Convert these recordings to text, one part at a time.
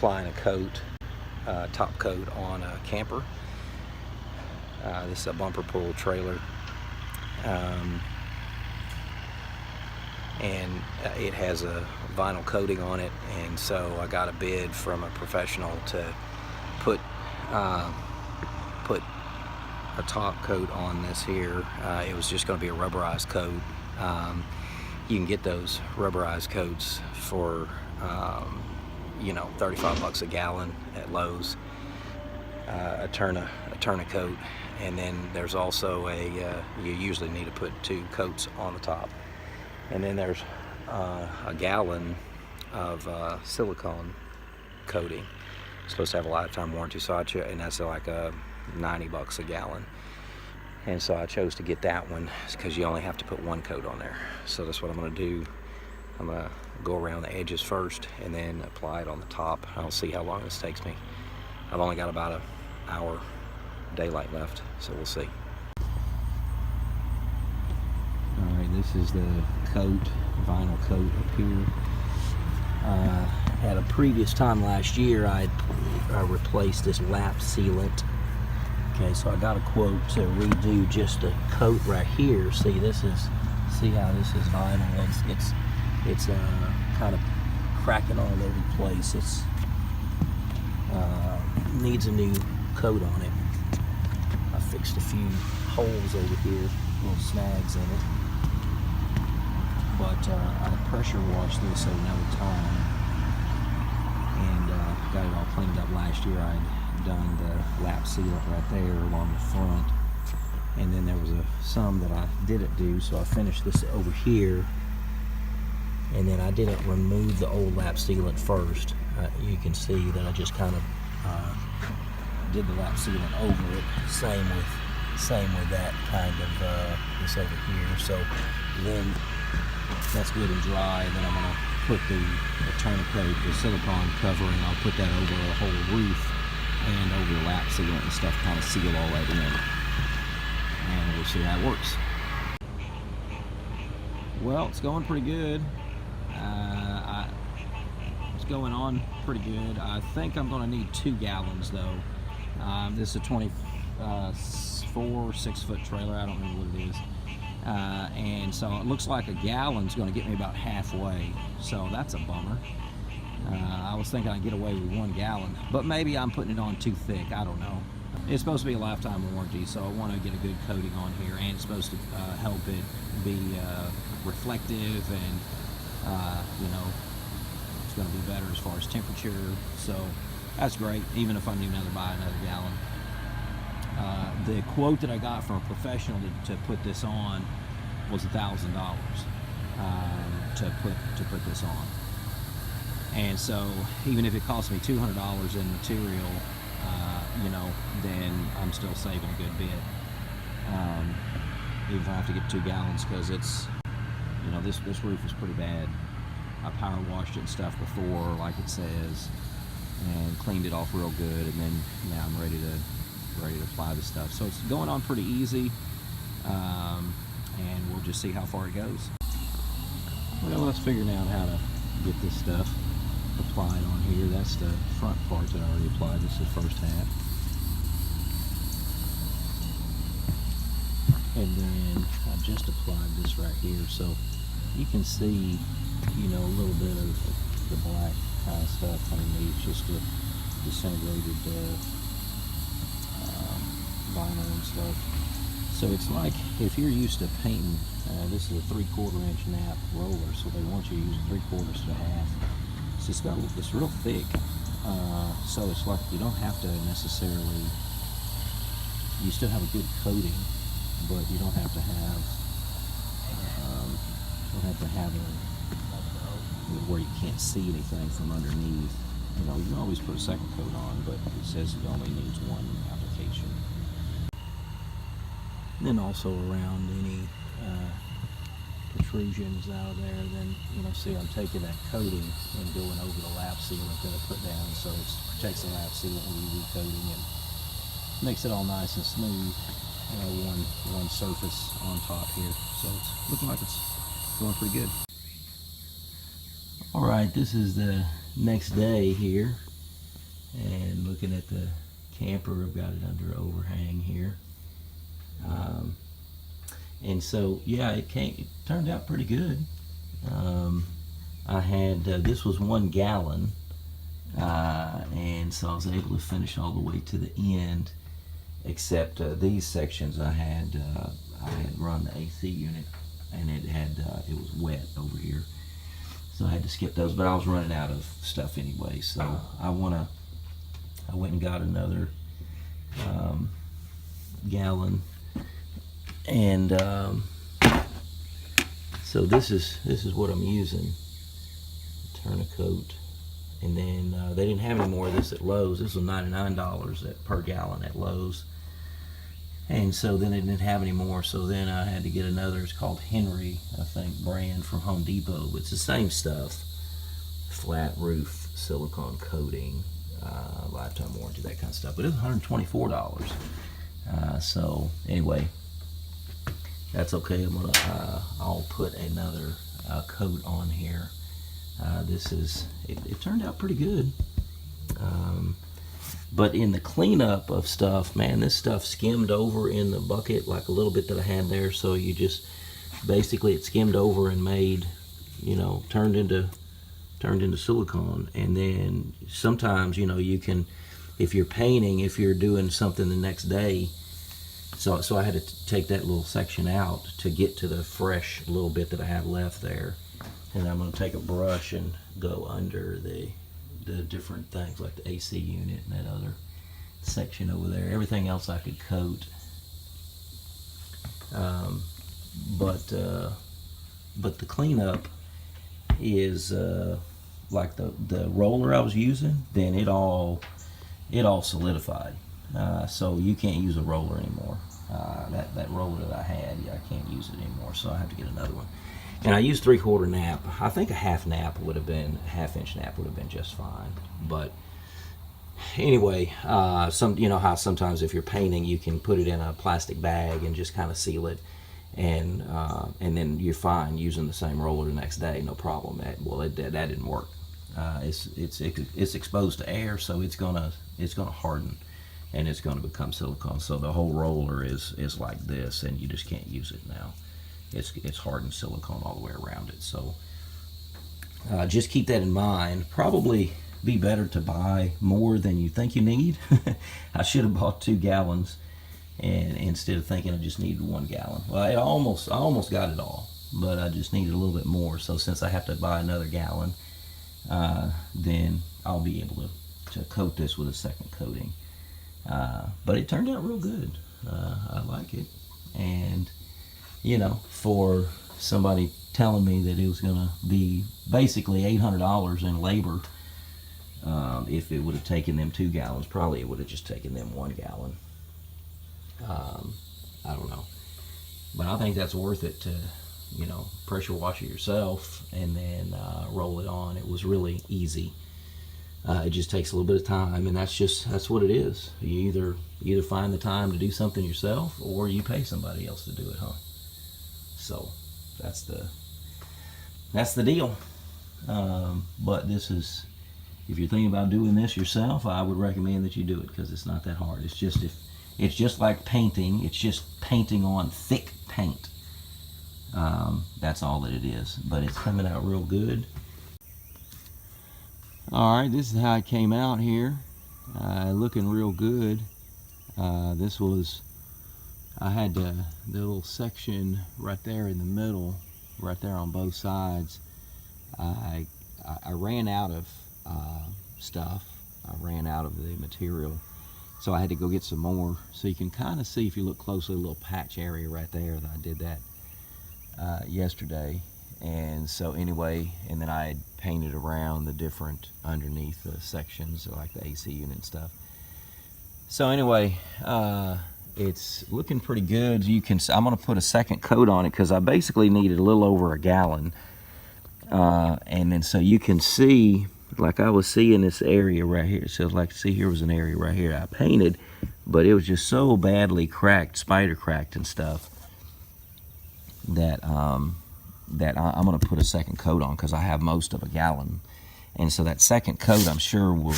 Applying a coat, top coat on a camper. This is a bumper pull trailer, and it has a vinyl coating on it, and so I got a bid from a professional to put a top coat on this here. It was just going to be a rubberized coat. You can get those rubberized coats for you know, 35 bucks a gallon at Lowe's, a turn of coat. And then there's also you usually need to put 2 coats on the top. And then there's a gallon of silicone coating. It's supposed to have a lifetime warranty, so and that's like 90 bucks a gallon. And so I chose to get that one because you only have to put 1 coat on there. So that's what I'm gonna do. I'm gonna go around the edges first and then apply it on the top. I'll see how long this takes me. I've only got about an hour daylight left, so we'll see. Alright, this is the coat, vinyl coat up here. At a previous time last year, I replaced this lap sealant. Okay, so I got a quote to redo just the coat right here. See how this is vinyl. It's kind of cracking all over the place. It's needs a new coat on it. I fixed a few holes over here, little snags in it. But I pressure washed this another time and got it all cleaned up last year. I'd done the lap sealant right there along the front, and then there was some that I didn't do, so I finished this over here. And then I didn't remove the old lap sealant first. You can see that I just kind of did the lap sealant over it. Same with that kind of this over here. So then that's good and dry. And then I'm gonna put the tourniquet, the silicone covering. I'll put that over the whole roof and over the lap sealant and stuff, kind of seal all that in. And we'll see how it works. Well, it's going pretty good. It's going on pretty good. I think I'm going to need 2 gallons though. This is a 6-foot trailer. I don't remember what it is. And so it looks like a gallon's going to get me about halfway. So that's a bummer. I was thinking I'd get away with 1 gallon, but maybe I'm putting it on too thick. I don't know. It's supposed to be a lifetime warranty, so I want to get a good coating on here, and it's supposed to help it be reflective, and you know, it's going to be better as far as temperature. So that's great, even if I need to buy another gallon. The quote that I got from a professional to put this on was $1,000 to put this on. And so even if it costs me $200 in material, you know, then I'm still saving a good bit. Even if I have to get 2 gallons, because it's, you know, this roof is pretty bad. I power washed it and stuff before, like it says, and cleaned it off real good, and then now I'm ready to apply the stuff. So it's going on pretty easy, and we'll just see how far it goes. Well, let's figure out how to get this stuff applied on here. That's the front part that I already applied. This is the first half. And then I just applied this right here, so you can see, you know, a little bit of the black kind of stuff underneath, just the disintegrated vinyl and stuff. So it's like, if you're used to painting, this is a 3/4 inch nap roller, so they want you to use 3/4 to 1/2. So it's real thick, so it's like you don't have to necessarily, you still have a good coating, but you don't have to have where you can't see anything from underneath. You know, you can always put a second coat on, but it says it only needs 1 application. And then also around any protrusions out there, then, you know, see I'm taking that coating and going over the lap sealant that I put down, so it protects the lap sealant with UV coating and makes it all nice and smooth. One surface on top here, so it's looking like it's going pretty good. All right, this is the next day here. And looking at the camper, I've got it under overhang here. And so, yeah, it turned out pretty good. I had, this was 1 gallon, and so I was able to finish all the way to the end, except these sections I had run the AC unit, and it was wet over here, so I had to skip those, but I was running out of stuff anyway, so I went and got another gallon, and so this is what I'm using. Tourniquet, and then they didn't have any more of this at Lowe's. This was $99 per gallon at Lowe's, and so then they didn't have any more. So then I had to get another. It's called Henry, I think, brand from Home Depot. But it's the same stuff: flat roof, silicone coating, lifetime warranty, that kind of stuff. But it was $124. So anyway, that's okay. I'll put another coat on here. It turned out pretty good. But in the cleanup of stuff, man, this stuff skimmed over in the bucket like a little bit that I had there. So you just, basically it skimmed over and made, turned into silicone. And then sometimes, you can, if you're painting, if you're doing something the next day, so I had to take that little section out to get to the fresh little bit that I have left there. And I'm going to take a brush and go under the different things like the AC unit and that other section over there. Everything else I could coat. But the cleanup is like the roller I was using, then it all solidified. So you can't use a roller anymore. That roller that I had, I can't use it anymore, so I have to get another one. And I used 3/4 nap. I think a half-inch nap would have been just fine. But anyway, how sometimes if you're painting, you can put it in a plastic bag and just kind of seal it, and then you're fine using the same roller the next day, no problem. That didn't work. It's exposed to air, so it's gonna harden, and it's gonna become silicone. So the whole roller is like this, and you just can't use it now. It's hardened silicone all the way around it. So just keep that in mind. Probably be better to buy more than you think you need. I should have bought 2 gallons, and instead of thinking I just needed 1 gallon. Well, I almost got it all, but I just needed a little bit more. So since I have to buy another gallon, then I'll be able to coat this with a second coating. But it turned out real good. I like it, and for somebody telling me that it was going to be basically $800 in labor, if it would have taken them 2 gallons, probably it would have just taken them 1 gallon. I don't know, but I think that's worth it to, pressure wash it yourself and then roll it on. It was really easy. It just takes a little bit of time, and that's what it is. You either find the time to do something yourself, or you pay somebody else to do it, huh? So that's the deal. But if you're thinking about doing this yourself, I would recommend that you do it, because it's not that hard. It's just like painting. It's just painting on thick paint. That's all that it is. But it's coming out real good. All right, this is how it came out here. Looking real good. I had the little section right there in the middle, right there on both sides. I ran out of stuff. I ran out of the material, so I had to go get some more. So you can kind of see, if you look closely, a little patch area right there. That I did that yesterday. And so anyway, and then I had painted around the different underneath the sections, like the AC unit and stuff. So anyway, it's looking pretty good. I'm going to put a second coat on it, because I basically needed a little over 1 gallon. And then so you can see, like I was seeing this area right here. So like, see, here was an area right here I painted, but it was just so badly cracked, spider cracked and stuff, that I'm going to put a second coat on, because I have most of 1 gallon. And so that second coat, I'm sure, will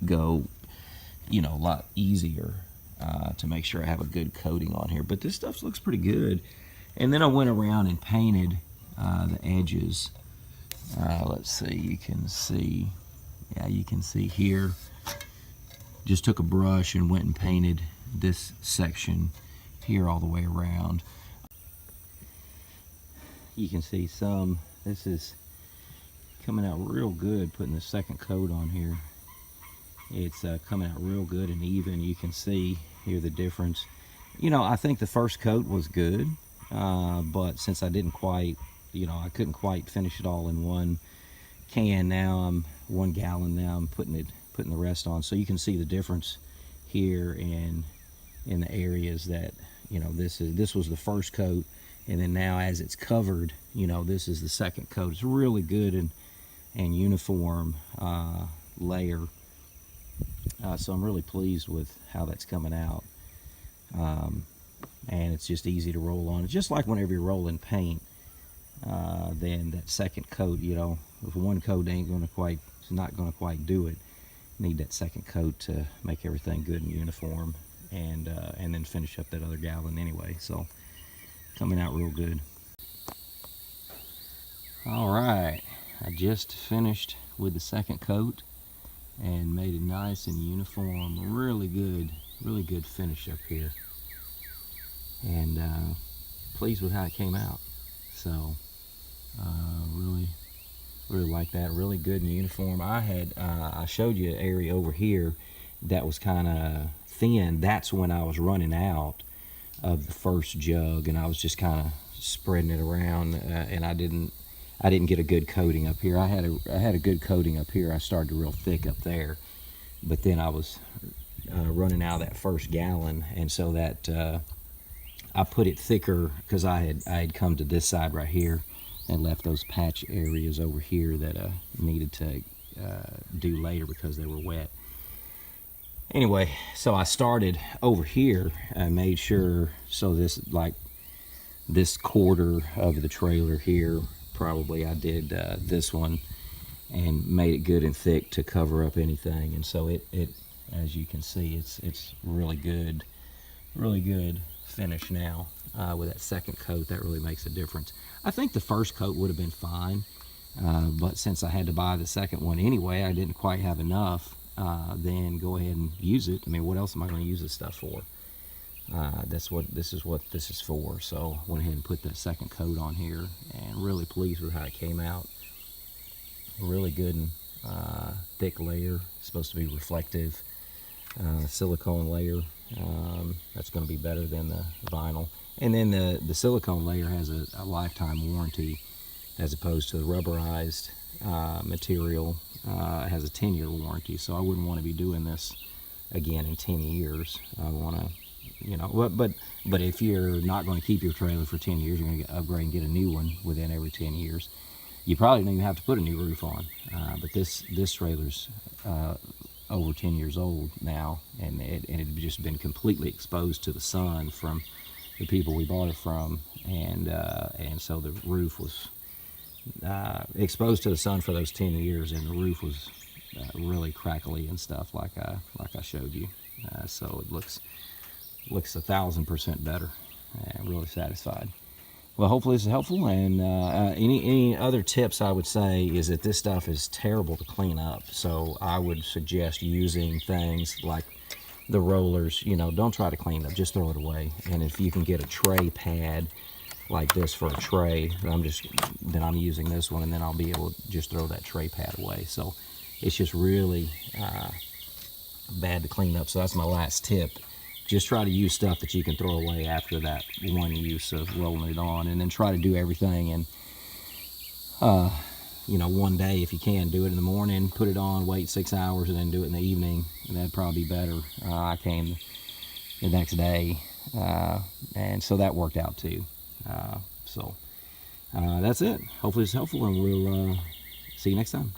go, you know, a lot easier to make sure I have a good coating on here. But this stuff looks pretty good. And then I went around and painted the edges. Let's see, you can see, yeah, you can see here. Just took a brush and went and painted this section here all the way around. You can see some, this is coming out real good, putting the second coat on here. It's coming out real good and even. You can see here the difference. You know, I think the first coat was good, but since I didn't quite, you know, I couldn't quite finish it all in one can. Now I'm 1 gallon. Now I'm putting the rest on, so you can see the difference here in the areas that, you know, this was the first coat, and then now as it's covered, you know, this is the second coat. It's really good and uniform layer. So I'm really pleased with how that's coming out. And it's just easy to roll on. It's just like whenever you're rolling paint, then that second coat, you know, if one coat it's not gonna quite do it. You need that second coat to make everything good and uniform, and then finish up that other gallon anyway. So coming out real good. All right, I just finished with the second coat and made it nice and uniform. Really good finish up here, and pleased with how it came out. So really like that. Really good and uniform. I showed you an area over here that was kind of thin. That's when I was running out of the first jug, and I was just kind of spreading it around, and I didn't get a good coating up here. I had a good coating up here. I started real thick up there, but then I was running out of that first gallon, and so that I put it thicker because I had come to this side right here and left those patch areas over here that needed to do later because they were wet. Anyway, so I started over here and made sure, so this quarter of the trailer here, probably I did this one and made it good and thick to cover up anything. And so it as you can see, it's really good finish now. With that second coat, that really makes a difference. I think the first coat would have been fine, but since I had to buy the second one anyway, I didn't quite have enough. Then go ahead and use it. I mean, what else am I going to use this stuff for? This is what this is for. So went ahead and put that second coat on here, and really pleased with how it came out. Really good and thick layer. It's supposed to be reflective silicone layer. That's going to be better than the vinyl. And then the silicone layer has a lifetime warranty, as opposed to the rubberized material. It has a 10-year warranty, so I wouldn't want to be doing this again in 10 years. I want to, you know, but if you're not going to keep your trailer for 10 years, you're going to upgrade and get a new one within every 10 years. You probably don't even have to put a new roof on. But this trailer's over 10 years old now, and it had just been completely exposed to the sun from the people we bought it from, and so the roof was exposed to the sun for those 10 years, and the roof was really crackly and stuff, like I showed you. So it looks 1,000% better. I'm really satisfied. Well, hopefully this is helpful, and any other tips I would say is that this stuff is terrible to clean up, so I would suggest using things like the rollers. You know, don't try to clean it up, just throw it away. And if you can get a tray pad like this for a tray, then I'm using this one, and then I'll be able to just throw that tray pad away. So it's just really bad to clean up. So that's my last tip. Just try to use stuff that you can throw away after that one use of rolling it on, and then try to do everything in you know, one day if you can. Do it in the morning, put it on, wait 6 hours, and then do it in the evening, and that'd probably be better. I came the next day, and so that worked out too. So that's it. Hopefully it's helpful, and we'll see you next time.